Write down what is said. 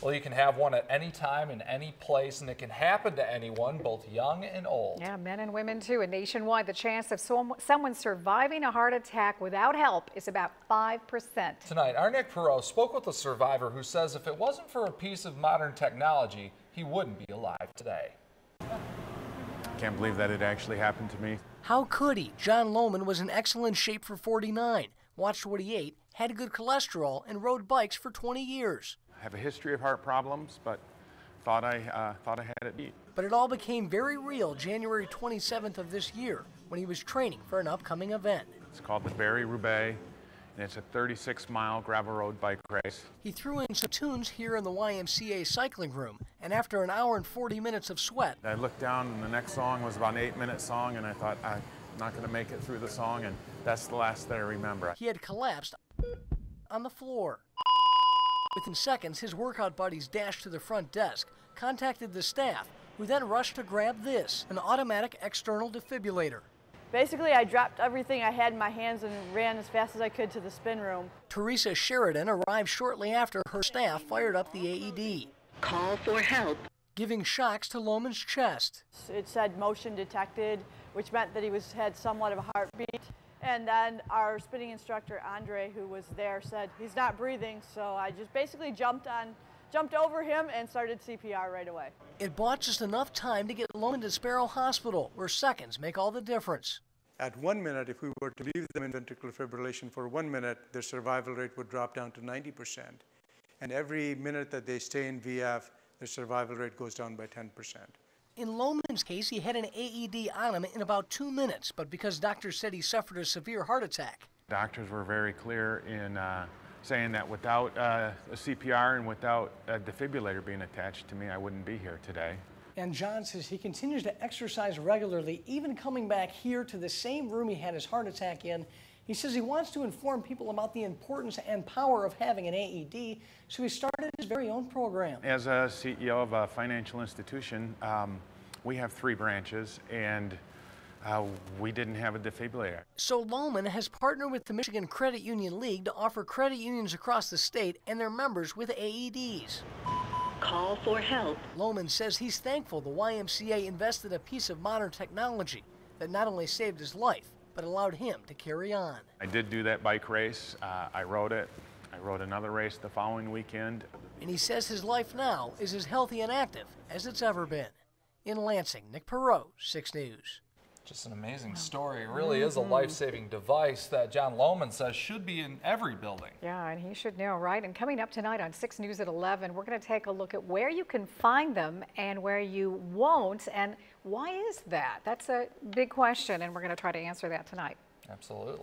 Well, you can have one at any time in any place, and it can happen to anyone, both young and old. Yeah, men and women too. And nationwide, the chance of someone surviving a heart attack without help is about 5%. Tonight, our Nick Perot spoke with a survivor who says if it wasn't for a piece of modern technology, he wouldn't be alive today. Can't believe that it actually happened to me. How could he? John Lohman was in excellent shape for 49, watched what he ate, had good cholesterol, and rode bikes for 20 years. I have a history of heart problems, but thought I had it beat. But it all became very real January 27th of this year when he was training for an upcoming event. It's called the Barrie-Roubaix, and it's a 36-mile gravel road bike race. He threw in some tunes here in the YMCA cycling room, and after an hour and 40 minutes of sweat, I looked down, and the next song was about an 8-minute song, and I thought, I'm not going to make it through the song, and that's the last that I remember. He had collapsed on the floor. Within seconds, his workout buddies dashed to the front desk, contacted the staff, who then rushed to grab this, an automatic external defibrillator. Basically, I dropped everything I had in my hands and ran as fast as I could to the spin room. Teresa Sheridan arrived shortly after her staff fired up the AED. Call for help. Giving shocks to Lohman's chest. It said motion detected, which meant that he had somewhat of a heartbeat. And then our spinning instructor, Andre, who was there, said he's not breathing. So I just basically jumped over him and started CPR right away. It bought just enough time to get Lohman to Sparrow Hospital, where seconds make all the difference. At 1 minute, if we were to leave them in ventricular fibrillation for 1 minute, their survival rate would drop down to 90%. And every minute that they stay in VF, their survival rate goes down by 10%. In Lohman's case, he had an AED on him in about 2 minutes, but because doctors said he suffered a severe heart attack. Doctors were very clear in saying that without a CPR and without a defibrillator being attached to me, I wouldn't be here today. And John says he continues to exercise regularly, even coming back here to the same room he had his heart attack in. He says he wants to inform people about the importance and power of having an AED, so he started his very own program. As a CEO of a financial institution, we have 3 branches, and we didn't have a defibrillator. So Lohman has partnered with the Michigan Credit Union League to offer credit unions across the state and their members with AEDs. Call for help. Lohman says he's thankful the YMCA invested a piece of modern technology that not only saved his life, but allowed him to carry on. I did do that bike race. I rode it. I rode another race the following weekend. And he says his life now is as healthy and active as it's ever been. In Lansing, Nick Perot, 6 News. Just an amazing story. It really is a life-saving device that John Lohman says should be in every building. Yeah, and he should know, right? And coming up tonight on 6 News at 11, we're going to take a look at where you can find them and where you won't. And why is that? That's a big question, and we're going to try to answer that tonight. Absolutely.